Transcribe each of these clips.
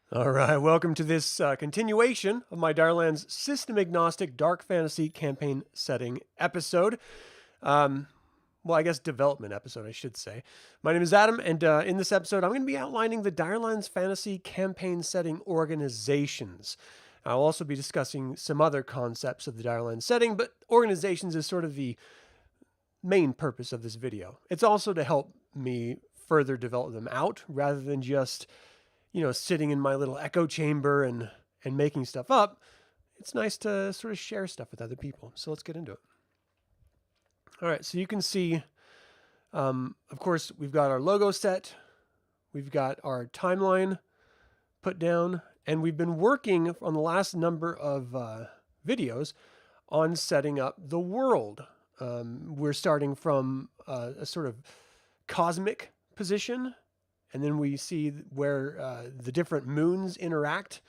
All right, welcome to this continuation of my DireLands system agnostic dark fantasy campaign setting episode. Well, I guess development episode, I should say. My name is Adam, and in this episode, I'm going to be outlining the DireLands fantasy campaign setting organizations. I'll also be discussing some other concepts of the DireLands setting, but organizations is sort of the main purpose of this video. It's also to help me further develop them out rather than just sitting in my little echo chamber and making stuff up. It's nice to sort of share stuff with other people. So let's get into it. All right, so you can see, of course, we've got our logo set. We've got our timeline put down. And we've been working on the last number of videos on setting up the world. We're starting from a sort of cosmic position. And then we see where the different moons interact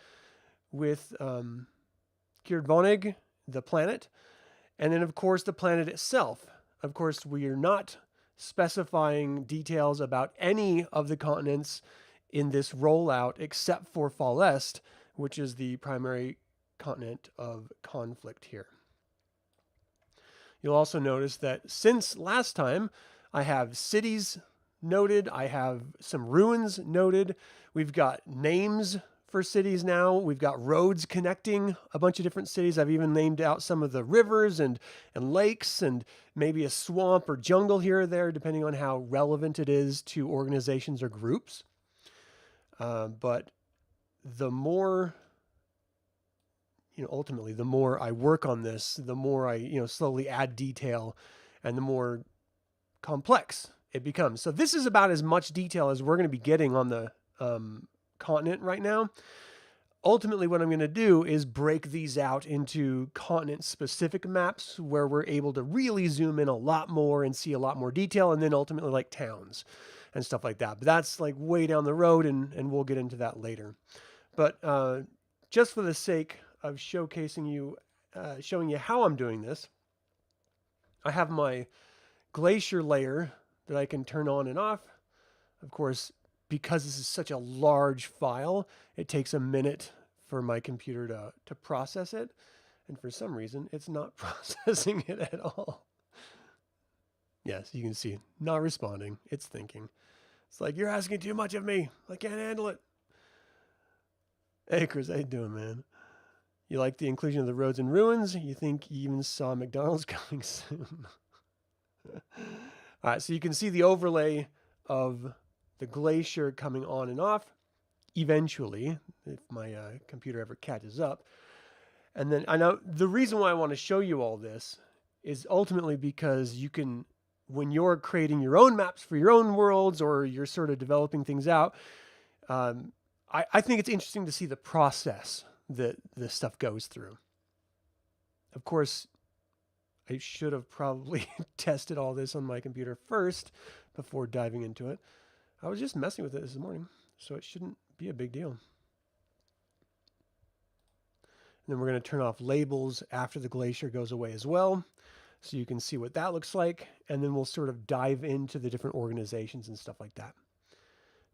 with Kierdvonig, the planet. And then, of course, the planet itself. Of course, we are not specifying details about any of the continents in this rollout except for Falest, which is the primary continent of conflict here. You'll also notice that since last time, I have cities noted. I have some ruins noted. We've got names for cities now. We've got roads connecting a bunch of different cities. I've even named out some of the rivers and lakes and maybe a swamp or jungle here or there, depending on how relevant it is to organizations or groups. But the more, ultimately, the more I work on this, the more I, slowly add detail and the more complex it becomes. So this is about as much detail as we're going to be getting on the continent right now. Ultimately, what I'm going to do is break these out into continent-specific maps where we're able to really zoom in a lot more and see a lot more detail, and then ultimately like towns and stuff like that. But that's like way down the road, and we'll get into that later. But just for the sake of showcasing you, showing you how I'm doing this, I have my glacier layer that I can turn on and off. Of course, because this is such a large file, it takes a minute for my computer to process it. And for some reason, it's not processing it at all. Yes, you can see, not responding. It's thinking. It's like, you're asking too much of me. I can't handle it. Hey, Chris, how you doing, man? You like the inclusion of the roads and ruins? You think you even saw McDonald's coming soon? All right, so you can see the overlay of the glacier coming on and off eventually, if my computer ever catches up. And then I know the reason why I want to show you all this is ultimately because you can, when you're creating your own maps for your own worlds or you're sort of developing things out, I think it's interesting to see the process that this stuff goes through. Of course, I should have probably tested all this on my computer first before diving into it. I was just messing with it this morning, so it shouldn't be a big deal. And then we're going to turn off labels after the glacier goes away as well, so you can see what that looks like. And then we'll sort of dive into the different organizations and stuff like that.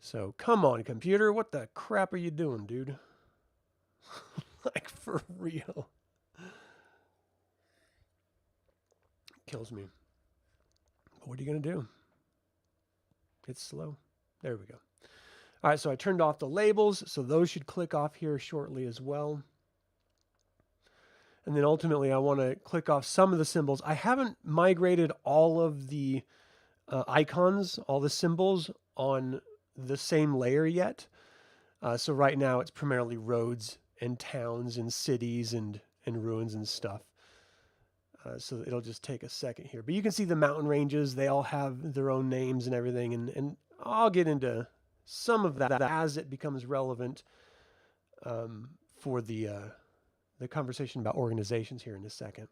So come on, computer. What the crap are you doing, dude? Like, for real. Kills me. But what are you going to do? It's slow. There we go. All right, so I turned off the labels, so those should click off here shortly as well. And then ultimately, I want to click off some of the symbols. I haven't migrated all of the icons, all the symbols on the same layer yet. So right now, it's primarily roads and towns and cities and ruins and stuff. So it'll just take a second here. But you can see the mountain ranges. They all have their own names and everything. And I'll get into some of that as it becomes relevant for the conversation about organizations here in a second.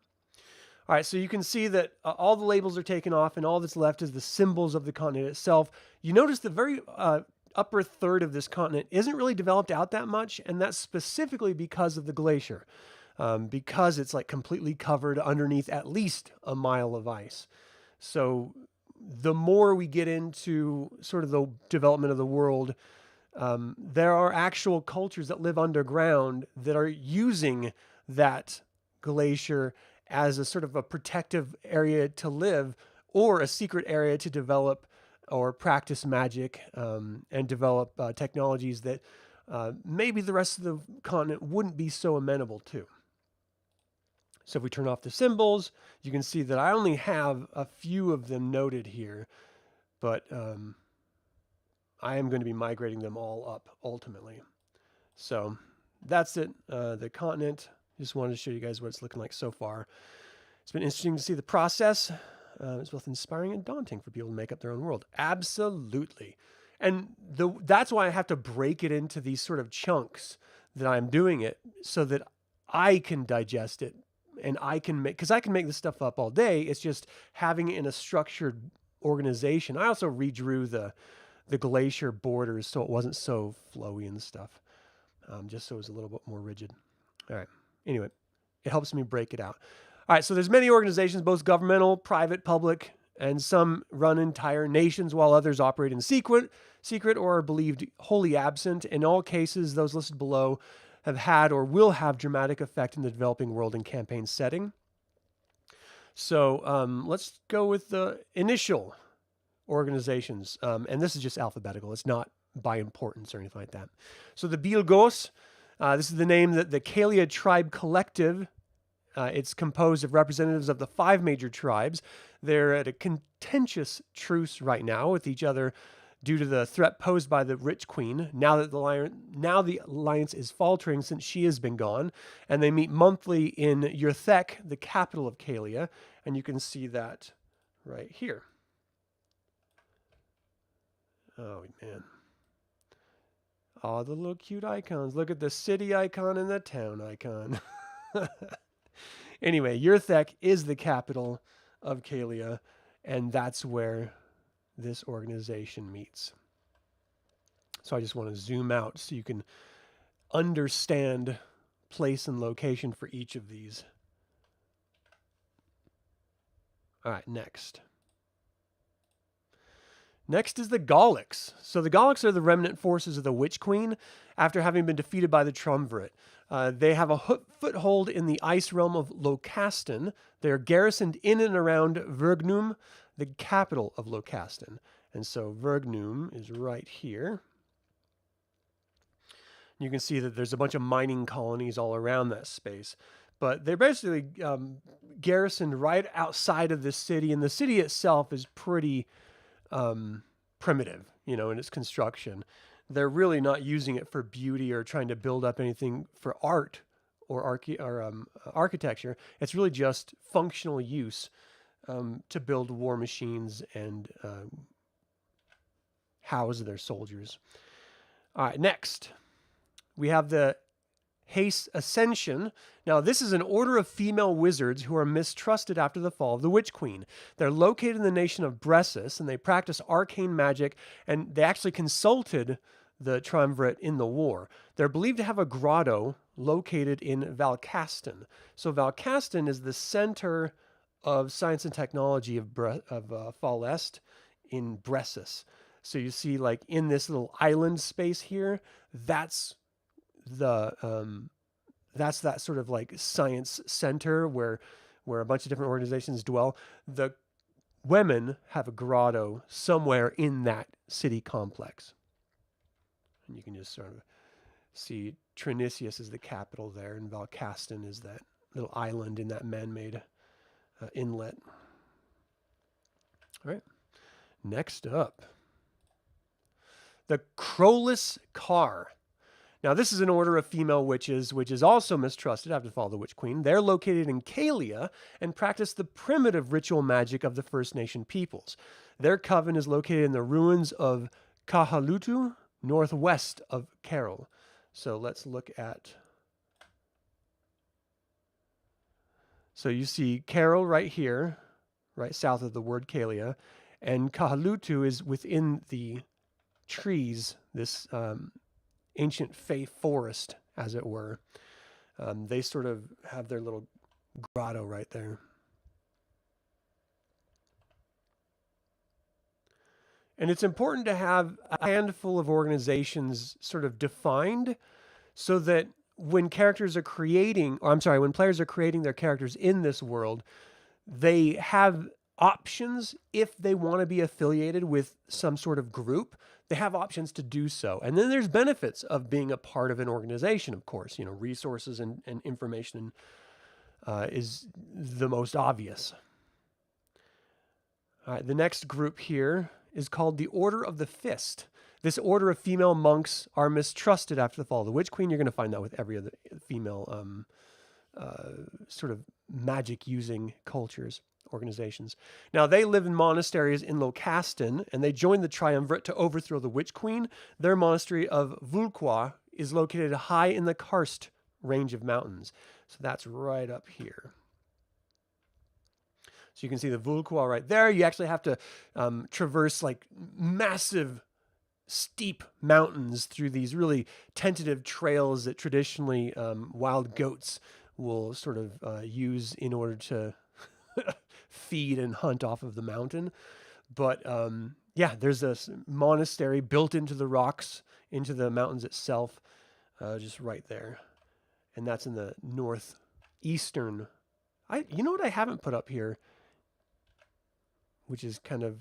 All right, so you can see that all the labels are taken off, and all that's left is the symbols of the continent itself. You notice the very upper third of this continent isn't really developed out that much, and that's specifically because of the glacier. Because it's like completely covered underneath at least a mile of ice. So the more we get into sort of the development of the world, there are actual cultures that live underground that are using that glacier as a sort of a protective area to live, or a secret area to develop or practice magic, and develop technologies that maybe the rest of the continent wouldn't be so amenable to. So if we turn off the symbols, you can see that I only have a few of them noted here, but I am going to be migrating them all up ultimately. So that's it. The continent. Just wanted to show you guys what it's looking like so far. It's been interesting to see the process. It's both inspiring and daunting for people to make up their own world. Absolutely. And that's why I have to break it into these sort of chunks that I'm doing it, so that I can digest it and I can make, because I can make this stuff up all day. It's just having it in a structured organization. I also redrew the glacier borders so it wasn't so flowy and stuff, just so it was a little bit more rigid. All right. Anyway, it helps me break it out. All right, so there's many organizations, both governmental, private, public, and some run entire nations, while others operate in secret or are believed wholly absent. In all cases, those listed below have had or will have dramatic effect in the developing world and campaign setting. So let's go with the initial organizations, and this is just alphabetical. It's not by importance or anything like that. So the Bilgos, this is the name that the Kalia tribe collective. It's composed of representatives of the 5 major tribes. They're at a contentious truce right now with each other due to the threat posed by the Rich Queen. Now the alliance is faltering since she has been gone, and they meet monthly in Yurthek, the capital of Kalia, and you can see that right here. Oh man. Oh, the little cute icons. Look at the city icon and the town icon. Anyway, Yurthek is the capital of Kalia, and that's where this organization meets. So I just want to zoom out so you can understand place and location for each of these. All right, next. Next is the Gallics. So the Gallics are the remnant forces of the Witch Queen after having been defeated by the Triumvirate. They have a foothold in the ice realm of Locastin. They are garrisoned in and around Vergnum, the capital of Locastin. And so Vergnum is right here. You can see that there's a bunch of mining colonies all around that space. But they're basically garrisoned right outside of the city, and the city itself is pretty primitive, in its construction. They're really not using it for beauty or trying to build up anything for art or architecture. It's really just functional use to build war machines and house their soldiers. All right, next we have the Haste Ascension. Now, this is an order of female wizards who are mistrusted after the fall of the Witch Queen. They're located in the nation of Bressus, and they practice arcane magic, and they actually consulted the Triumvirate in the war. They're believed to have a grotto located in Valcastin. So Valcastin is the center of science and technology of Fall Est in Bressus. So you see, like, in this little island space here, that's that sort of like science center where a bunch of different organizations dwell. The women have a grotto somewhere in that city complex. And you can just sort of see Trinicius is the capital there, and Valcastin is that little island in that man-made inlet. All right. Next up, the Crowless Car. Now, this is an order of female witches, which is also mistrusted after the fall of the Witch Queen. They're located in Kalia and practice the primitive ritual magic of the First Nation peoples. Their coven is located in the ruins of Kahalutu, northwest of Carroll. So let's look at... So you see Carroll right here, right south of the word Kalia, and Kahalutu is within the trees, this... ancient fae forest, as it were. They sort of have their little grotto right there. And it's important to have a handful of organizations sort of defined so that when characters are creating, or I'm sorry, when players are creating their characters in this world, they have options if they want to be affiliated with some sort of group. They have options to do so. And then there's benefits of being a part of an organization, of course. You know, resources and information is the most obvious. All right, the next group here is called the Order of the Fist. This order of female monks are mistrusted after the fall of the Witch Queen. You're going to find that with every other female sort of magic-using cultures, organizations. Now, they live in monasteries in Locastin, and they joined the Triumvirate to overthrow the Witch Queen. Their monastery of Vulqua is located high in the Karst range of mountains. So that's right up here. So you can see the Vulqua right there. You actually have to traverse like massive, steep mountains through these really tentative trails that traditionally wild goats will sort of use in order to feed and hunt off of the mountain. But yeah, there's this monastery built into the rocks, into the mountains itself, just right there. And that's in the northeastern. You know what I haven't put up here, which is kind of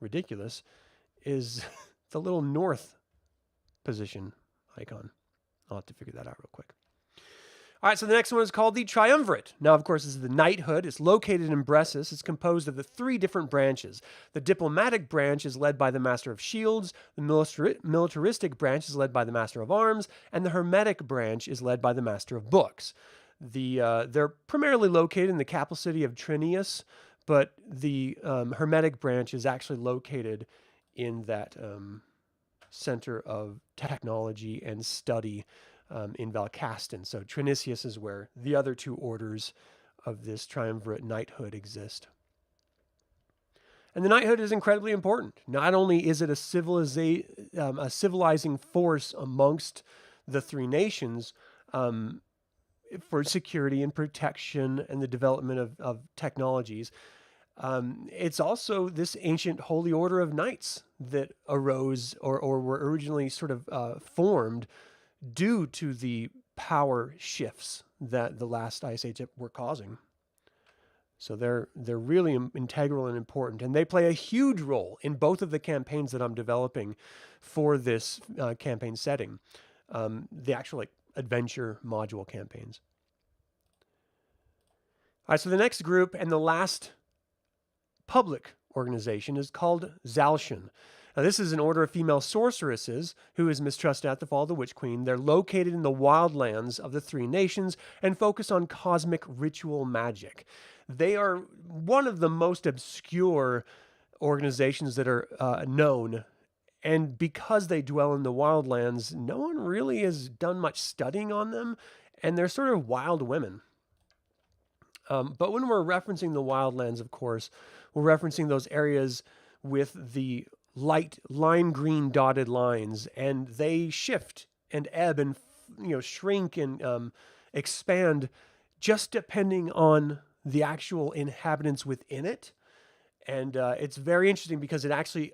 ridiculous, is the little north position icon. I'll have to figure that out real quick. All right, so the next one is called the Triumvirate. Now, of course, this is the knighthood. It's located in Bressus. It's composed of the 3 different branches. The diplomatic branch is led by the Master of Shields, the militaristic branch is led by the Master of Arms, and the hermetic branch is led by the Master of Books. They're primarily located in the capital city of Trinius, but the hermetic branch is actually located in that center of technology and study in Valcastin. So Trinicius is where the other 2 orders of this triumvirate knighthood exist. And the knighthood is incredibly important. Not only is it a civilizing force amongst the 3 nations for security and protection and the development of technologies, it's also this ancient holy order of knights that arose or were originally sort of formed due to the power shifts that the last Ice Age were causing. So they're really integral and important, and they play a huge role in both of the campaigns that I'm developing for this campaign setting, the actual adventure module campaigns. All right, so the next group and the last public organization is called Zalshan. Now, this is an order of female sorceresses who is mistrusted at the fall of the Witch Queen. They're located in the wildlands of the 3 nations and focus on cosmic ritual magic. They are one of the most obscure organizations that are known. And because they dwell in the wildlands, no one really has done much studying on them. And they're sort of wild women. But when we're referencing the wildlands, of course, we're referencing those areas with the light lime green dotted lines, and they shift and ebb and shrink and expand just depending on the actual inhabitants within it. And it's very interesting because it actually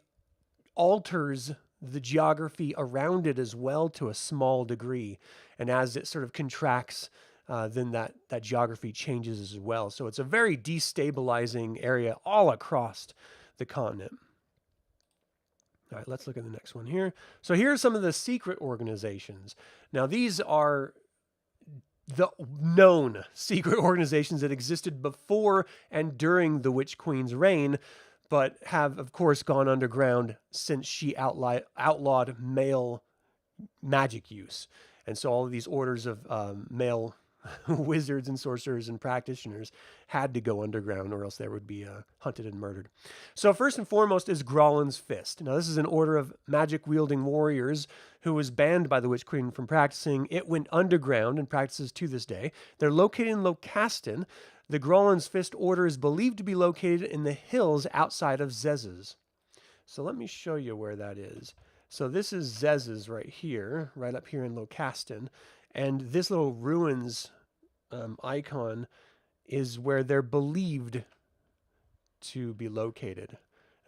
alters the geography around it as well to a small degree. And as it sort of contracts, then that geography changes as well. So it's a very destabilizing area all across the continent. All right, let's look at the next one here. So here are some of the secret organizations. Now, these are the known secret organizations that existed before and during the Witch Queen's reign, but have, of course, gone underground since she outlawed male magic use. And so all of these orders of male wizards and sorcerers and practitioners had to go underground, or else they would be hunted and murdered. So first and foremost is Graulin's Fist. Now, this is an order of magic-wielding warriors who was banned by the Witch Queen from practicing. It went underground and practices to this day. They're located in Locastin. The Graulin's Fist order is believed to be located in the hills outside of Zezes. So let me show you where that is. So this is Zezes right here, right up here in Locastin. And this little ruins icon is where they're believed to be located.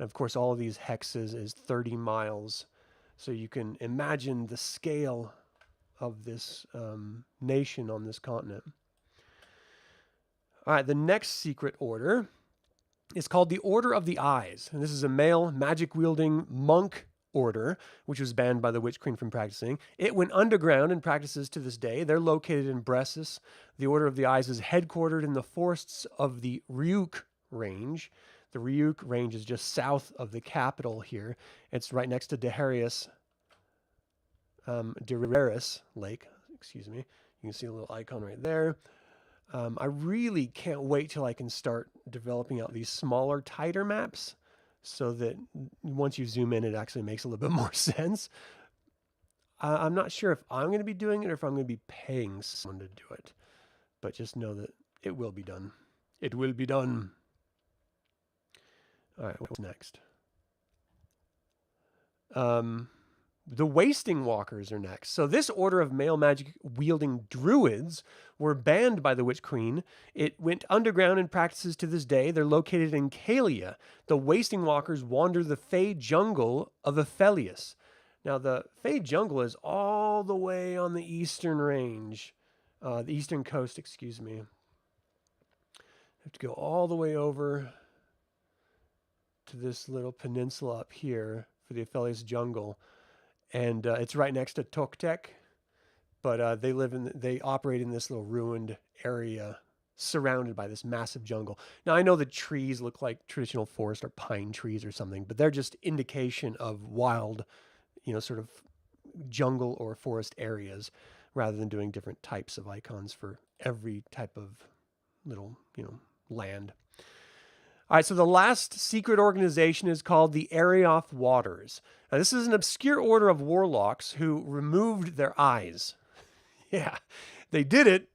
And of course, all of these hexes is 30 miles. So you can imagine the scale of this nation on this continent. All right, the next secret order is called the Order of the Eyes. And this is a male magic-wielding monk order, which was banned by the Witch Queen from practicing. It went underground and practices to this day. They're located in Bressis. The Order of the Eyes is headquartered in the forests of the Ryuk Range. The Ryuk Range is just south of the capital here. It's right next to Darius Lake. Excuse me. You can see a little icon right there. I really can't wait till I can start developing out these smaller, tighter maps so that once you zoom in, it actually makes a little bit more sense. I'm not sure if I'm going to be doing it or if I'm going to be paying someone to do it, but just know that it will be done. It will be done. All right, what's next? The Wasting Walkers are next. So this order of male magic-wielding druids were banned by the Witch Queen. It went underground and practices to this day. They're located in Kalia. The Wasting Walkers wander the Fey jungle of Aphelios. Now, the Fey jungle is all the way on the eastern range, the eastern coast, excuse me. I have to go all the way over to this little peninsula up here for the Aphelios jungle. And it's right next to Toktek, but they operate in this little ruined area surrounded by this massive jungle. Now, I know the trees look like traditional forest or pine trees or something, but they're just indication of wild, sort of jungle or forest areas rather than doing different types of icons for every type of little, land. All right, so the last secret organization is called the Arioth Waters. Now, this is an obscure order of warlocks who removed their eyes. Yeah, they did it,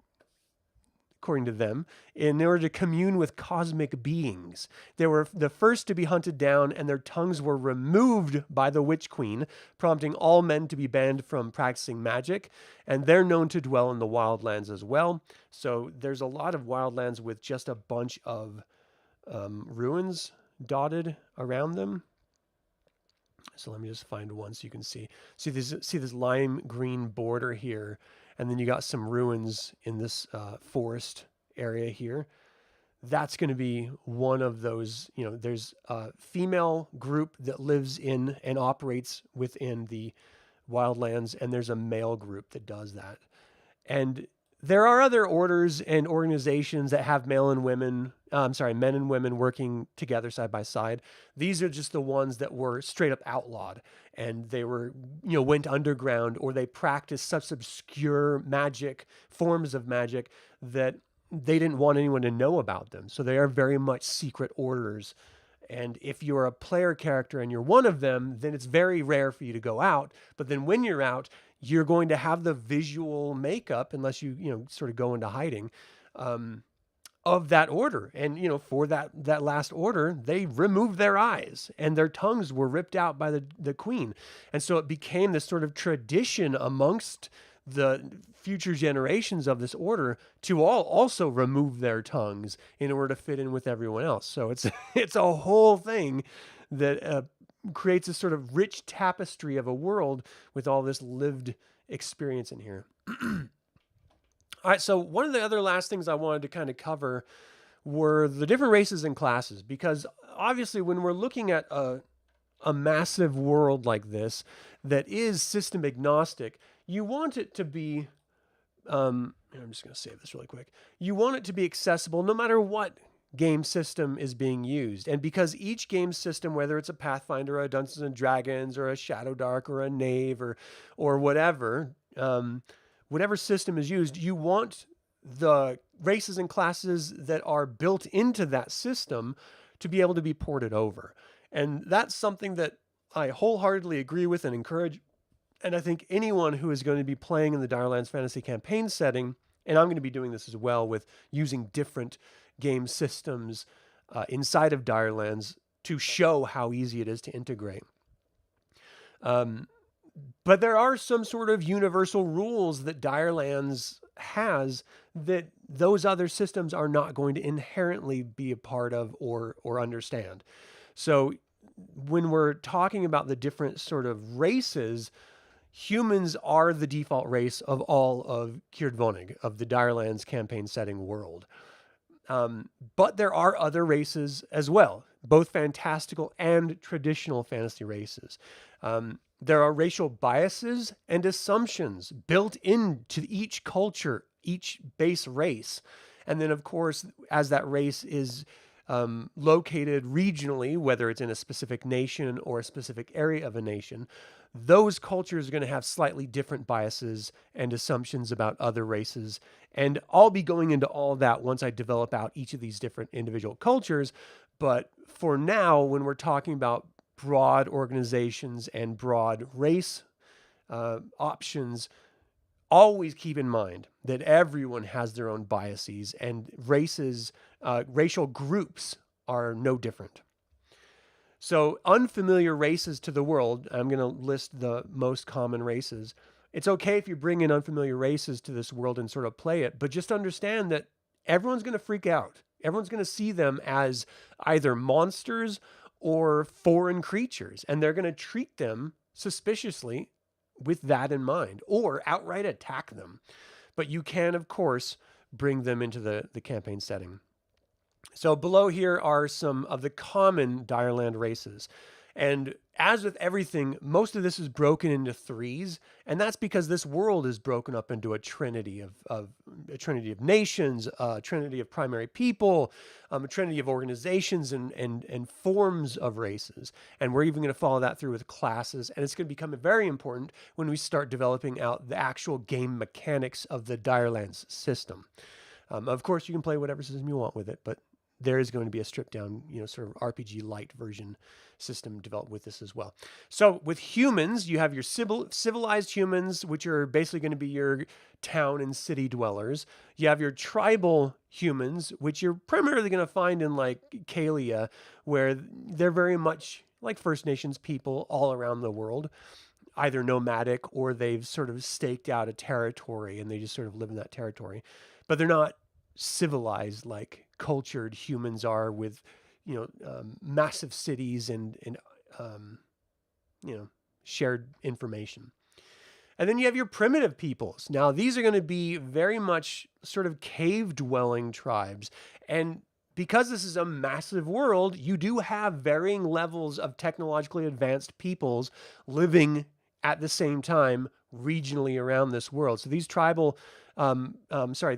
according to them, in order to commune with cosmic beings. They were the first to be hunted down, and their tongues were removed by the Witch Queen, prompting all men to be banned from practicing magic. And they're known to dwell in the wildlands as well. So there's a lot of wildlands with just a bunch of ruins dotted around them. So let me just find one so you can see. See this lime green border here, and then you got some ruins in this forest area here. That's going to be one of those. There's a female group that lives in and operates within the wildlands, and there's a male group that does that. And there are other orders and organizations that have men and women working together side by side. These are just the ones that were straight up outlawed, and they were, went underground, or they practiced such obscure forms of magic that they didn't want anyone to know about them. So they are very much secret orders. And if you're a player character and you're one of them, then it's very rare for you to go out. But then when you're out, you're going to have the visual makeup, unless you sort of go into hiding, of that order. And, for that last order, they removed their eyes and their tongues were ripped out by the queen. And so it became this sort of tradition amongst the future generations of this order to all also remove their tongues in order to fit in with everyone else. So it's a whole thing that creates a sort of rich tapestry of a world with all this lived experience in here. All right, so one of the other last things I wanted to kind of cover were the different races and classes, because obviously when we're looking at a massive world like this that is system agnostic, you want it to be, I'm just going to save this really quick. You want it to be accessible no matter what game system is being used. And because each game system, whether it's a Pathfinder or a Dungeons and Dragons or a Shadow Dark or a Knave or whatever, whatever system is used, you want the races and classes that are built into that system to be able to be ported over. And that's something that I wholeheartedly agree with and encourage. And I think anyone who is going to be playing in the DireLands fantasy campaign setting, and I'm going to be doing this as well with using different game systems inside of DireLands to show how easy it is to integrate. But there are some sort of universal rules that DireLands has that those other systems are not going to inherently be a part of or understand. So when we're talking about the different sort of races, humans are the default race of all of Kjordvonig, of the DireLands campaign setting world. But there are other races as well, both fantastical and traditional fantasy races. There are racial biases and assumptions built into each culture, each base race. And then, of course, as that race is located regionally, whether it's in a specific nation or a specific area of a nation, those cultures are going to have slightly different biases and assumptions about other races. And I'll be going into all of that once I develop out each of these different individual cultures. But for now, when we're talking about broad organizations and broad race options, always keep in mind that everyone has their own biases, and races, racial groups are no different. So unfamiliar races to the world, I'm going to list the most common races. It's okay if you bring in unfamiliar races to this world and sort of play it, but just understand that everyone's going to freak out. Everyone's going to see them as either monsters or foreign creatures, and they're going to treat them suspiciously with that in mind, or outright attack them. But you can, of course, bring them into the campaign setting. So below here are some of the common Direland races. And as with everything, most of this is broken into threes, and that's because this world is broken up into a trinity of a trinity of nations, a trinity of primary people, a trinity of organizations and forms of races. And we're even going to follow that through with classes, and it's going to become very important when we start developing out the actual game mechanics of the Direlands system. Of course, you can play whatever system you want with it, but there is going to be a stripped down, sort of RPG light version system developed with this as well. So with humans, you have your civilized humans, which are basically going to be your town and city dwellers. You have your tribal humans, which you're primarily going to find in like Kalia, where they're very much like First Nations people all around the world, either nomadic or they've sort of staked out a territory and they just sort of live in that territory. But they're not civilized like cultured humans are with, massive cities and shared information. And then you have your primitive peoples. Now, these are going to be very much sort of cave-dwelling tribes. And because this is a massive world, you do have varying levels of technologically advanced peoples living at the same time regionally around this world. So these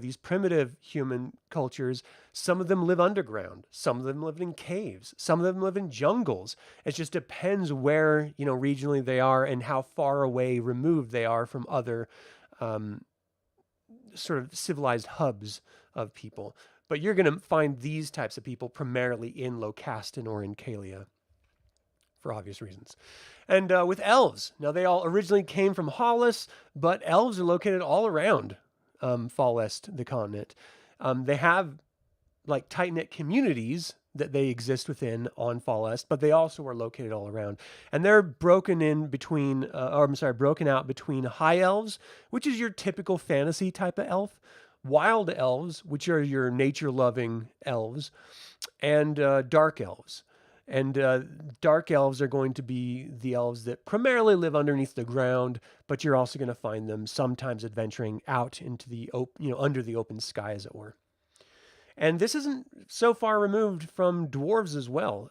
these primitive human cultures, some of them live underground, some of them live in caves, some of them live in jungles. It just depends where, regionally they are and how far away removed they are from other sort of civilized hubs of people. But you're going to find these types of people primarily in Locastin or in Kalia, for obvious reasons. And with elves, now they all originally came from Hollis, but elves are located all around Far West, the continent. They have like tight-knit communities that they exist within on Far West, but they also are located all around. And they're broken out between high elves, which is your typical fantasy type of elf, wild elves, which are your nature-loving elves, and dark elves. And dark elves are going to be the elves that primarily live underneath the ground, but you're also going to find them sometimes adventuring out into the under the open sky, as it were. And this isn't so far removed from dwarves as well.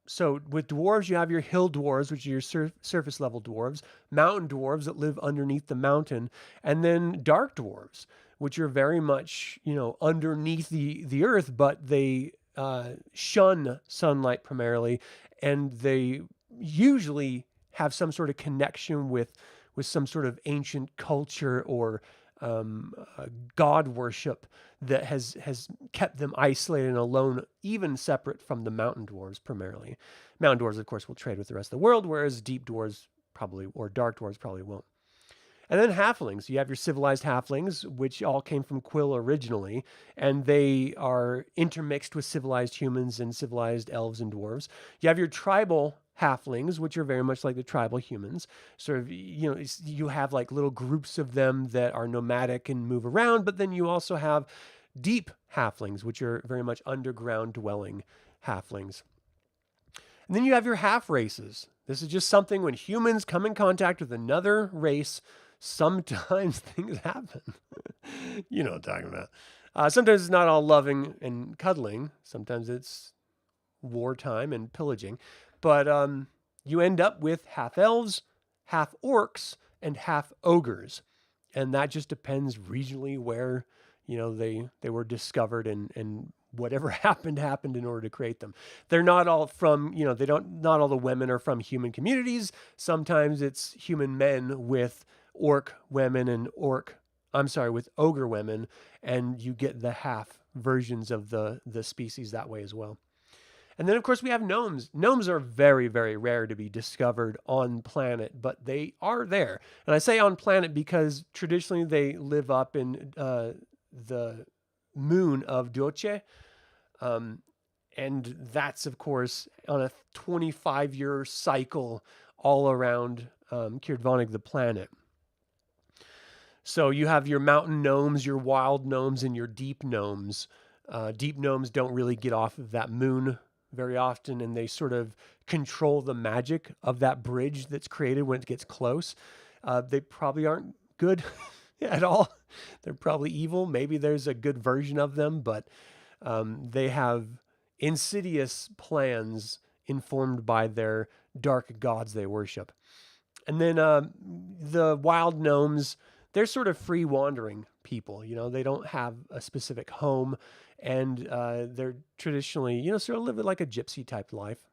So with dwarves, you have your hill dwarves, which are your surface level dwarves, mountain dwarves that live underneath the mountain, and then dark dwarves, which are very much underneath the earth, but they shun sunlight primarily, and they usually have some sort of connection with some sort of ancient culture or god worship that has kept them isolated and alone, even separate from the mountain dwarves primarily. Mountain dwarves, of course, will trade with the rest of the world, whereas deep dwarves probably, or dark dwarves probably won't. And then halflings. You have your civilized halflings, which all came from Quill originally, and they are intermixed with civilized humans and civilized elves and dwarves. You have your tribal halflings, which are very much like the tribal humans. Sort of, you have like little groups of them that are nomadic and move around, but then you also have deep halflings, which are very much underground dwelling halflings. And then you have your half races. This is just something when humans come in contact with another race, sometimes things happen. You know what I'm talking about. Sometimes it's not all loving and cuddling. Sometimes it's wartime and pillaging. But you end up with half elves, half orcs, and half ogres. And that just depends regionally where, they were discovered and whatever happened in order to create them. They're not all from, not all the women are from human communities. Sometimes it's human men with orc women and with ogre women, and you get the half versions of the species that way as well. And then, of course, we have gnomes. Gnomes are very, very rare to be discovered on planet, but they are there. And I say on planet because traditionally they live up in the moon of Doce. And that's, of course, on a 25-year cycle all around Kirdvonig, the planet. So you have your mountain gnomes, your wild gnomes, and your deep gnomes. Deep gnomes don't really get off of that moon very often, and they sort of control the magic of that bridge that's created when it gets close. They probably aren't good at all. They're probably evil. Maybe there's a good version of them, but they have insidious plans informed by their dark gods they worship. And then the wild gnomes, they're sort of free wandering people. They don't have a specific home, and they're traditionally, sort of live like a gypsy type life.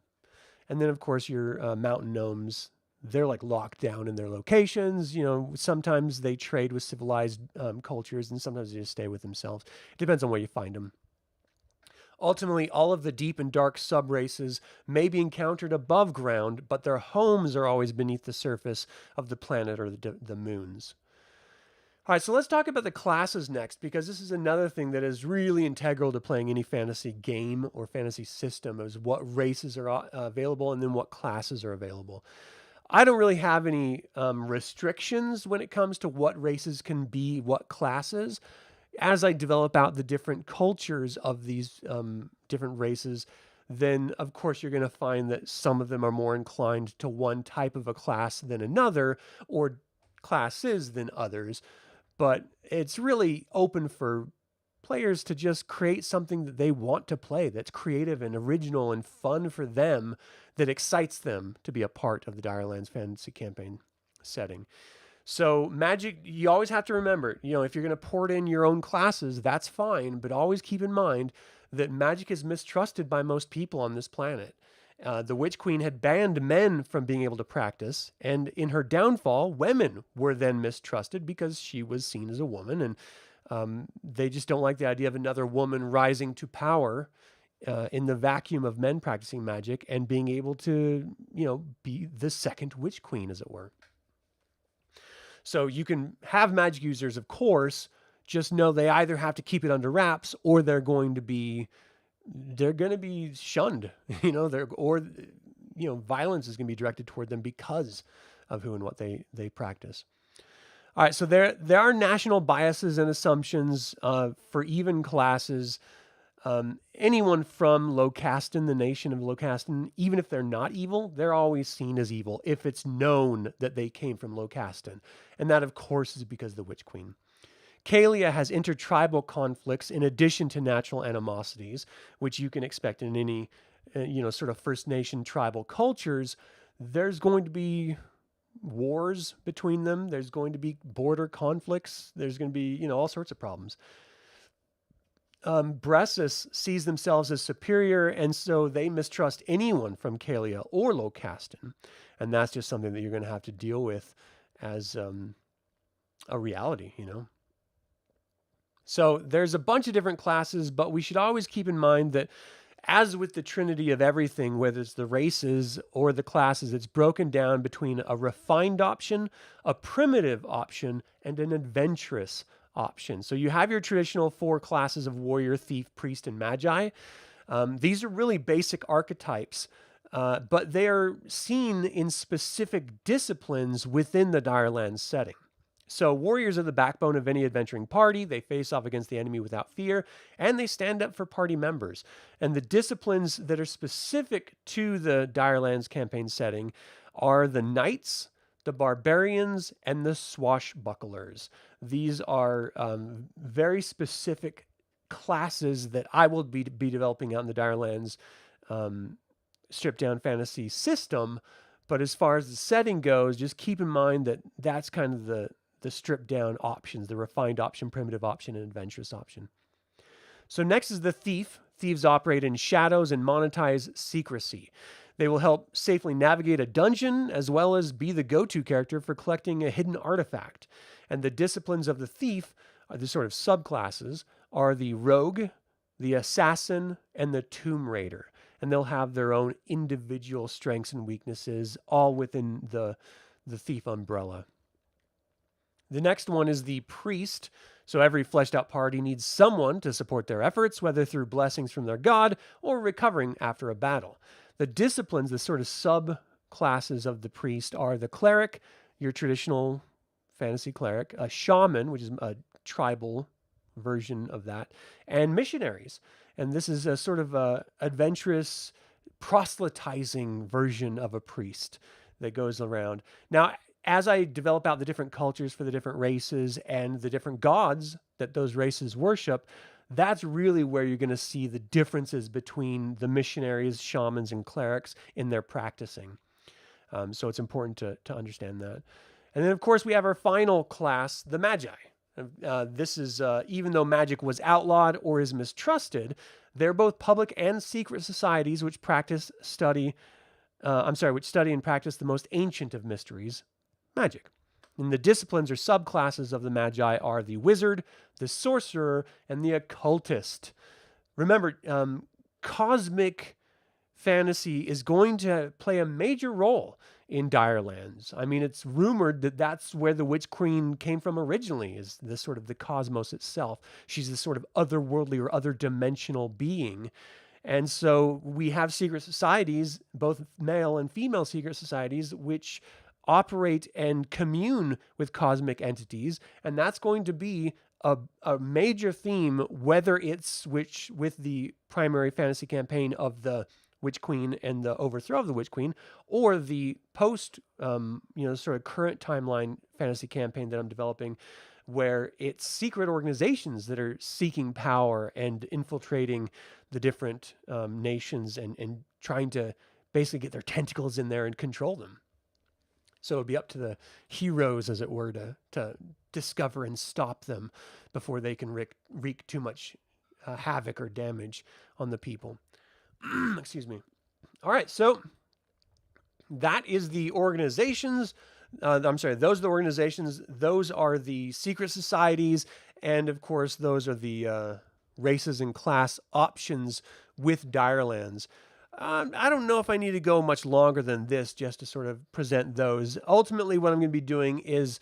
And then, of course, your mountain gnomes, they're like locked down in their locations. Sometimes they trade with civilized cultures, and sometimes they just stay with themselves. It depends on where you find them. Ultimately, all of the deep and dark subraces may be encountered above ground, but their homes are always beneath the surface of the planet or the moons. All right, so let's talk about the classes next, because this is another thing that is really integral to playing any fantasy game or fantasy system, is what races are available and then what classes are available. I don't really have any restrictions when it comes to what races can be what classes. As I develop out the different cultures of these different races, then of course you're going to find that some of them are more inclined to one type of a class than another, or classes than others. But it's really open for players to just create something that they want to play, that's creative and original and fun for them, that excites them to be a part of the DireLands fantasy campaign setting. So magic, you always have to remember, if you're going to port in your own classes, that's fine, but always keep in mind that magic is mistrusted by most people on this planet. The Witch Queen had banned men from being able to practice, and in her downfall, women were then mistrusted because she was seen as a woman, and they just don't like the idea of another woman rising to power in the vacuum of men practicing magic and being able to, be the second Witch Queen, as it were. So you can have magic users, of course, just know they either have to keep it under wraps or they're going to be shunned, violence is going to be directed toward them because of who and what they practice. All right, so there are national biases and assumptions for even classes. Anyone from Locastin, the nation of Locastin, even if they're not evil, they're always seen as evil if it's known that they came from Locastin. And that, of course, is because of the Witch Queen. Kalia has intertribal conflicts in addition to natural animosities, which you can expect in any, sort of First Nation tribal cultures. There's going to be wars between them. There's going to be border conflicts. There's going to be, all sorts of problems. Bressus sees themselves as superior, and so they mistrust anyone from Kalia or Locastin. And that's just something that you're going to have to deal with as a reality, So there's a bunch of different classes, but we should always keep in mind that, as with the trinity of everything, whether it's the races or the classes, it's broken down between a refined option, a primitive option, and an adventurous option. So you have your traditional 4 classes of warrior, thief, priest, and magi. These are really basic archetypes, but they are seen in specific disciplines within the DireLands setting. So warriors are the backbone of any adventuring party. They face off against the enemy without fear, and they stand up for party members. And the disciplines that are specific to the DireLands campaign setting are the knights, the barbarians, and the swashbucklers. These are very specific classes that I will be developing out in the DireLands stripped down fantasy system. But as far as the setting goes, just keep in mind that that's kind of the stripped down options, the refined option, primitive option, and adventurous option. So next is the thief. Thieves operate in shadows and monetize secrecy. They will help safely navigate a dungeon as well as be the go-to character for collecting a hidden artifact. And the disciplines of the thief, the sort of subclasses, are the rogue, the assassin, and the tomb raider. And they'll have their own individual strengths and weaknesses, all within the thief umbrella. The next one is the priest. So every fleshed out party needs someone to support their efforts, whether through blessings from their god or recovering after a battle. The disciplines, the sort of subclasses of the priest, are the cleric, your traditional fantasy cleric, a shaman, which is a tribal version of that, and missionaries. And this is a sort of a adventurous, proselytizing version of a priest that goes around. Now, as I develop out the different cultures for the different races and the different gods that those races worship, that's really where you're going to see the differences between the missionaries, shamans, and clerics in their practicing. So it's important to understand that. And then, of course, we have our final class, the Magi. This is, even though magic was outlawed or is mistrusted, they're both public and secret societies which study and practice the most ancient of mysteries, magic. And the disciplines or subclasses of the Magi are the wizard, the sorcerer, and the occultist. Remember, cosmic fantasy is going to play a major role in DireLands. I mean, it's rumored that that's where the Witch Queen came from originally, is the sort of the cosmos itself. She's this sort of otherworldly or other dimensional being. And so we have secret societies, both male and female secret societies, which operate and commune with cosmic entities. And that's going to be a major theme, whether it's with the primary fantasy campaign of the Witch Queen and the overthrow of the Witch Queen, or the post, sort of current timeline fantasy campaign that I'm developing, where it's secret organizations that are seeking power and infiltrating the different nations and trying to basically get their tentacles in there and control them. So it'll be up to the heroes, as it were, to discover and stop them before they can wreak too much havoc or damage on the people. Excuse me. All right, so that is the organizations. Those are the organizations. Those are the secret societies. And of course, those are the races and class options with DireLands. I don't know if I need to go much longer than this just to sort of present those. Ultimately, what I'm going to be doing is,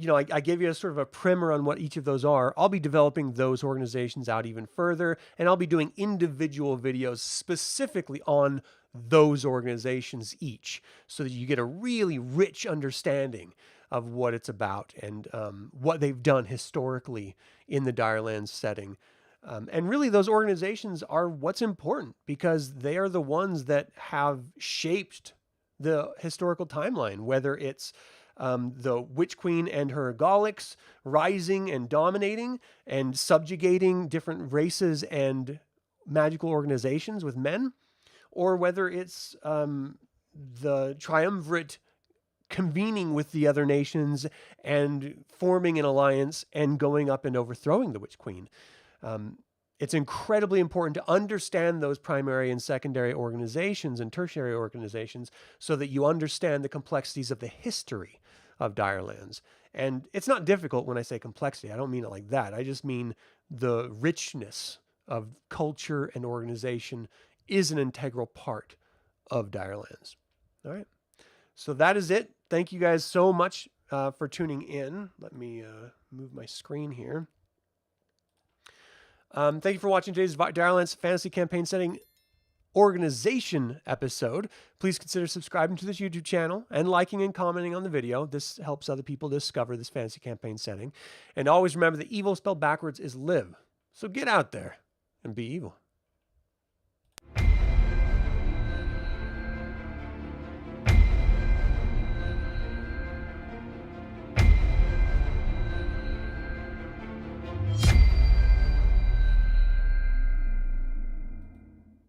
I gave you a sort of a primer on what each of those are. I'll be developing those organizations out even further, and I'll be doing individual videos specifically on those organizations each, so that you get a really rich understanding of what it's about and what they've done historically in the DireLands setting. And really, those organizations are what's important, because they are the ones that have shaped the historical timeline, whether it's the Witch Queen and her Gaulics rising and dominating and subjugating different races and magical organizations with men, or whether it's the Triumvirate convening with the other nations and forming an alliance and going up and overthrowing the Witch Queen. It's incredibly important to understand those primary and secondary organizations and tertiary organizations so that you understand the complexities of the history of DireLands. And it's not difficult when I say complexity. I don't mean it like that. I just mean the richness of culture and organization is an integral part of DireLands. All right. So that is it. Thank you guys so much for tuning in. Let me move my screen here. Thank you for watching today's DireLands fantasy campaign setting organization episode, please consider subscribing to this YouTube channel and liking and commenting on the video. This helps other people discover this fantasy campaign setting. And always remember that evil spelled backwards is live. So get out there and be evil.